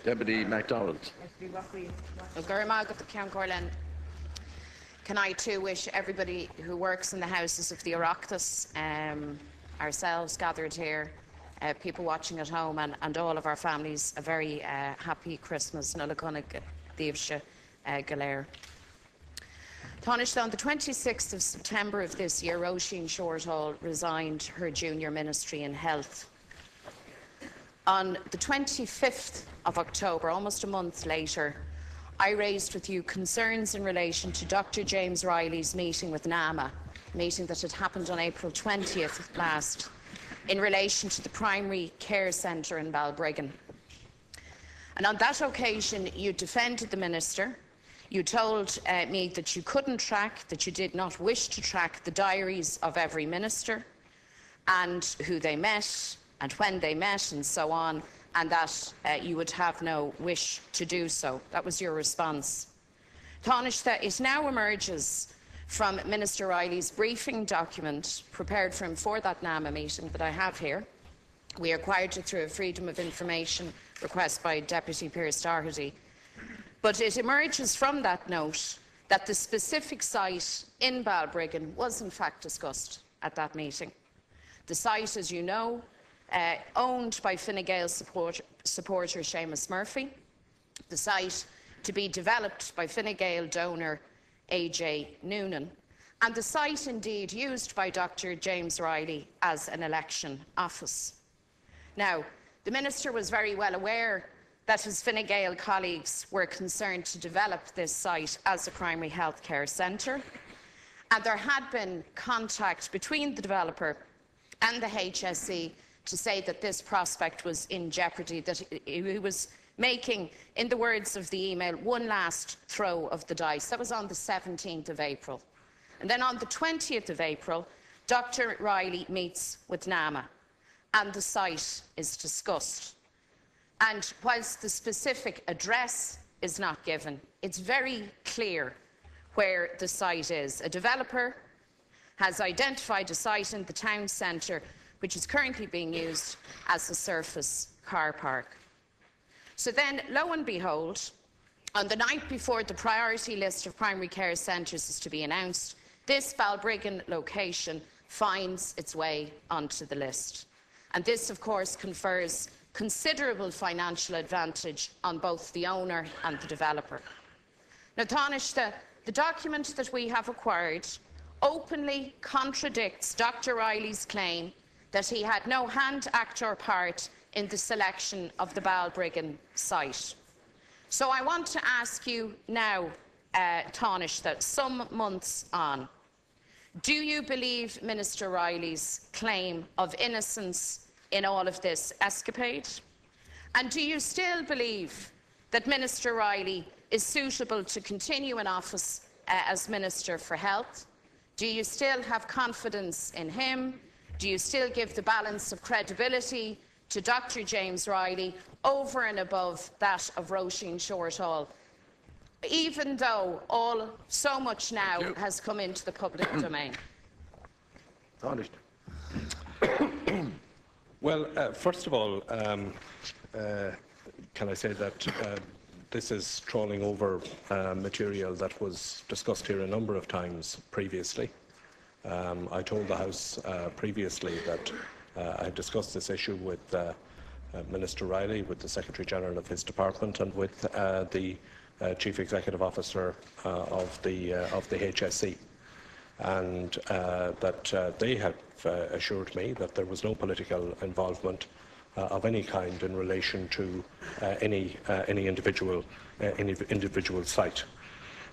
Deputy MacDonald. Can I too wish everybody who works in the houses of the Oireachtas, ourselves gathered here, people watching at home, and all of our families a very happy Christmas. Nulaconnig Díobse Galéir. Tánaiste, on the 26th of September of this year, Roisin Shortall resigned her junior ministry in health. On the 25th of October, almost a month later, I raised with you concerns in relation to Dr. James Riley's meeting with NAMA, a meeting that had happened on April 20th last, in relation to the primary care centre in Balbriggan. And on that occasion, you defended the Minister. You told me that you couldn't track, that you did not wish to track the diaries of every minister and who they met and when they met and so on, and that you would have no wish to do so. That was your response. Tánaiste, it now emerges from Minister Riley's briefing document prepared for him for that NAMA meeting that I have here. We acquired it through a Freedom of Information request by Deputy Pearse Doherty. But it emerges from that note that the specific site in Balbriggan was in fact discussed at that meeting. The site, as you know, owned by Fine Gael supporter Seamus Murphy, the site to be developed by Fine Gael donor AJ Noonan, and the site indeed used by Dr. James Riley as an election office. Now, the Minister was very well aware that his Fine Gael colleagues were concerned to develop this site as a primary health care centre, and there had been contact between the developer and the HSE to say that this prospect was in jeopardy, that he was making, in the words of the email, one last throw of the dice. That was on the 17th of April. And then on the 20th of April, Dr. Riley meets with NAMA and the site is discussed. And whilst the specific address is not given, it's very clear where the site is. A developer has identified a site in the town centre which is currently being used as a surface car park. So then, lo and behold, on the night before the priority list of primary care centres is to be announced, this Balbriggan location finds its way onto the list. And this, of course, confers considerable financial advantage on both the owner and the developer. Now, Tánaiste, the document that we have acquired openly contradicts Dr. Riley's claim that he had no hand, act or part in the selection of the Balbriggan site. So I want to ask you now, Tánaiste, some months on, do you believe Minister Riley's claim of innocence in all of this escapade? And do you still believe that Minister Riley is suitable to continue in office as Minister for Health? Do you still have confidence in him? Do you still give the balance of credibility to Dr. James Riley over and above that of Roisin Shortall, even though so much now has come into the public domain? Well, first of all, can I say that this is trawling over material that was discussed here a number of times previously. I told the House previously that I discussed this issue with Minister Riley, with the Secretary-General of his department and with the Chief Executive Officer of the HSE, and that they have assured me that there was no political involvement of any kind in relation to any individual site.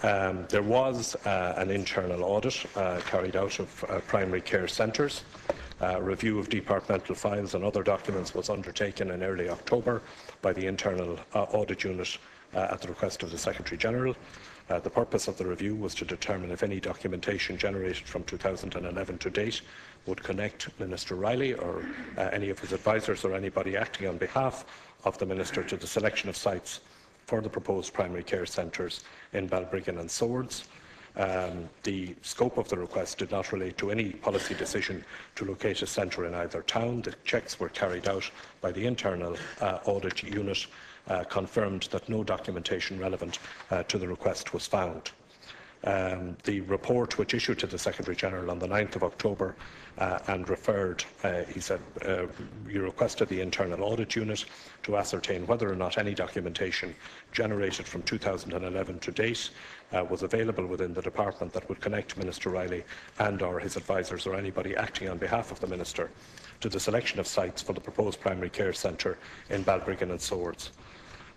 There was an internal audit carried out of primary care centres. Review of departmental files and other documents was undertaken in early October by the internal audit unit at the request of the Secretary-General. The purpose of the review was to determine if any documentation generated from 2011 to date would connect Minister Riley or any of his advisers or anybody acting on behalf of the Minister to the selection of sites for the proposed primary care centres in Balbriggan and Swords. The scope of the request did not relate to any policy decision to locate a centre in either town. The checks were carried out by the internal audit unit confirmed that no documentation relevant to the request was found. The report which issued to the Secretary-General on the 9th of October and referred, he said, you requested the Internal Audit Unit to ascertain whether or not any documentation generated from 2011 to date was available within the department that would connect Minister Riley and/or his advisers or anybody acting on behalf of the Minister to the selection of sites for the proposed primary care centre in Balbriggan and Swords.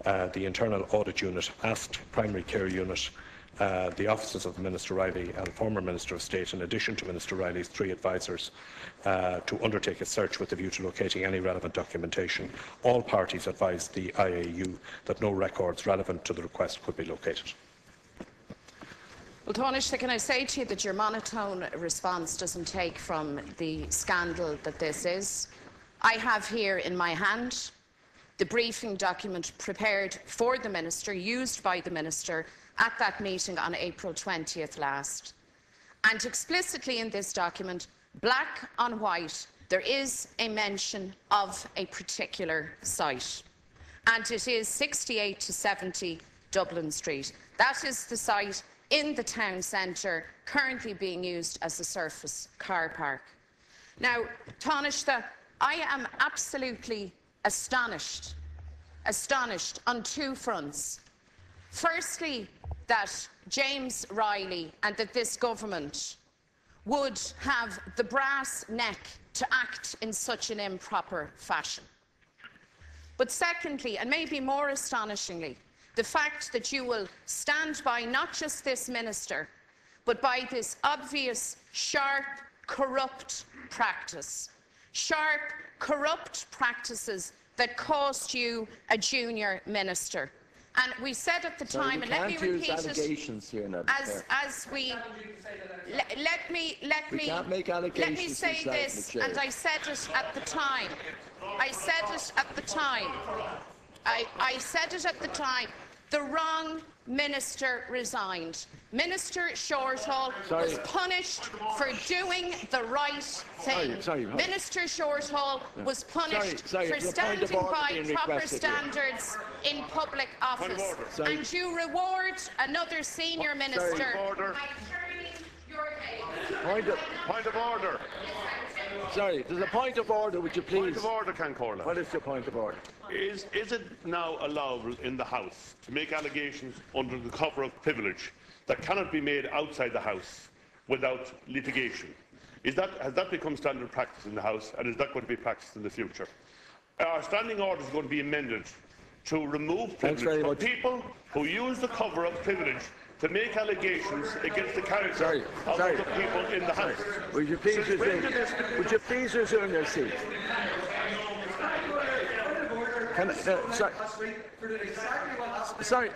The Internal Audit Unit asked Primary Care Unit, the offices of Minister Riley and former Minister of State, in addition to Minister Riley's 3 advisers, to undertake a search with a view to locating any relevant documentation. All parties advised the IAU that no records relevant to the request could be located. Well, Taoiseach, can I say to you that your monotone response doesn't take from the scandal that this is? I have here in my hand the briefing document prepared for the Minister, used by the Minister at that meeting on April 20th last. And explicitly in this document, black on white, there is a mention of a particular site. And it is 68 to 70 Dublin Street. That is the site in the town centre currently being used as a surface car park. Now, Taoiseach, I am absolutely astonished on 2 fronts. Firstly, that James Riley and that this government would have the brass neck to act in such an improper fashion. But secondly, and maybe more astonishingly, the fact that you will stand by not just this minister, but by this obvious, sharp, corrupt practice. Sharp, corrupt practices that cost you a junior minister. And we said at the time, and let me repeat it, as we let me say this, and I said it at the time. I said it at the time. I said it at the time. The wrong minister resigned. Minister Shortall was punished for doing the right thing. Minister Shortall was punished for standing by proper standards in public office. And you reward another senior minister by turning your head. Point of order. Sorry, there's a point of order, would you please? Point of order, Cancorla. What is your point of order? Is it now allowable in the House to make allegations under the cover of privilege that cannot be made outside the House without litigation? Has that become standard practice in the House, and is that going to be practiced in the future? Are standing orders going to be amended to remove privilege from people who use the cover of privilege to make allegations against the character of other people in the House? Would you please resume your seat? Sorry.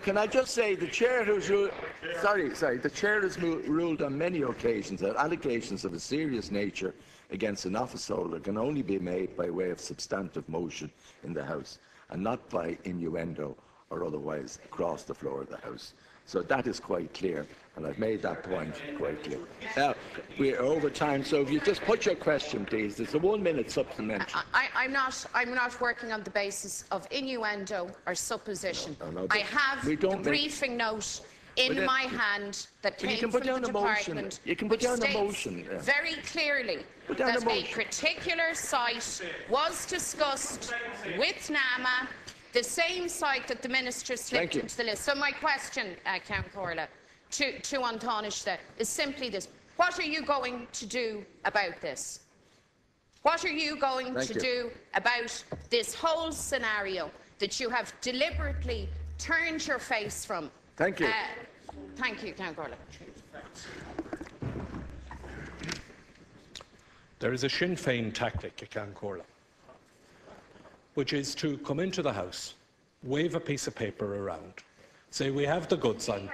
Can I just say the chair has ruled? The chair has ruled on many occasions that allegations of a serious nature against an office holder can only be made by way of substantive motion in the House, and not by innuendo or otherwise across the floor of the House. So that is quite clear, and I've made that point quite clear. Now, we're over time, so if you just put your question, please. There's a 1-minute supplementary. I'm not working on the basis of innuendo or supposition. No, I have the briefing note in my hand that came from the department, which states very clearly that a particular site was discussed with NAMA, the same site that the minister slipped into the list. So my question, Count Corla, to Taoiseach is simply this: what are you going to do about this? What are you going to do about this whole scenario that you have deliberately turned your face from? Thank you. Thank you, Count Corla. There is a Sinn Féin tactic at Cancorla, which is to come into the House, wave a piece of paper around, say we have the goods on.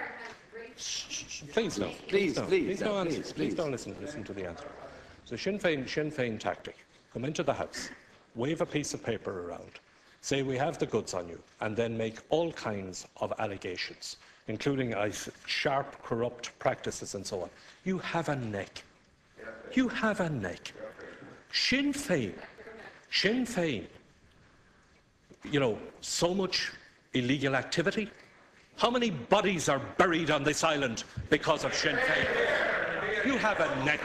Please no. Please don't listen to the answer. So Sinn Féin tactic: come into the House, wave a piece of paper around, say we have the goods on you, and then make all kinds of allegations, including sharp, corrupt practices and so on. You have a neck. You have a neck. Sinn Féin Sinn Fein, you know, so much illegal activity. How many bodies are buried on this island because of Sinn Fein? You have a neck.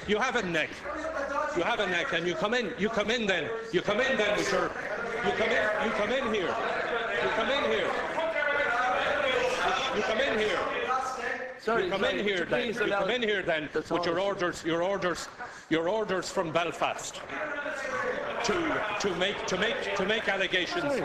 You have a neck. You have a neck, and you come in then with your, you come in here. You come in here. You come in here. Sorry, You come in here then. You come in here then with your orders from Belfast to make allegations.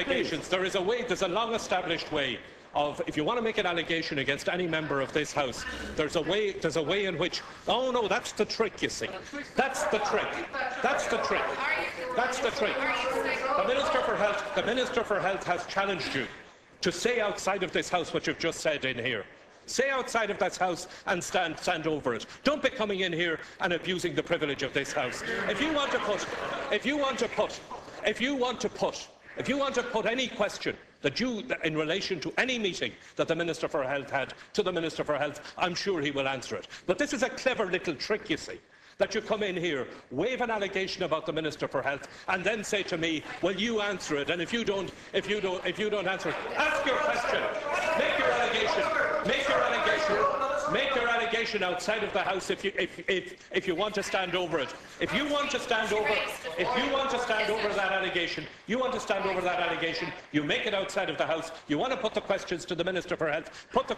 Please. There is a way. There's a long-established way of, if you want to make an allegation against any member of this House, there's a way in which. Oh no, that's the trick. You see, that's the trick. That's the trick. That's the trick. The Minister for Health has challenged you to say outside of this House what you've just said in here. Say outside of this House and stand over it. Don't be coming in here and abusing the privilege of this House. If you want to put any question that in relation to any meeting that the Minister for Health had to the Minister for Health, I'm sure he will answer it. But this is a clever little trick, you see, that you come in here, wave an allegation about the Minister for Health, and then say to me, well, you answer it, and if you don't answer it, ask your question, make your allegation outside of the House if you want to stand over it. If you want to stand over that allegation, you make it outside of the House. You want to put the questions to the Minister for Health, put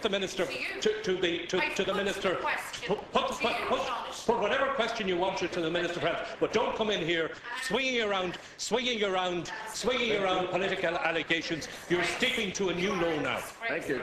the Minister to the Minister, put whatever question you want to the Minister for Health, but don't come in here swinging around political allegations. You're steeping to a new low now. Thank you.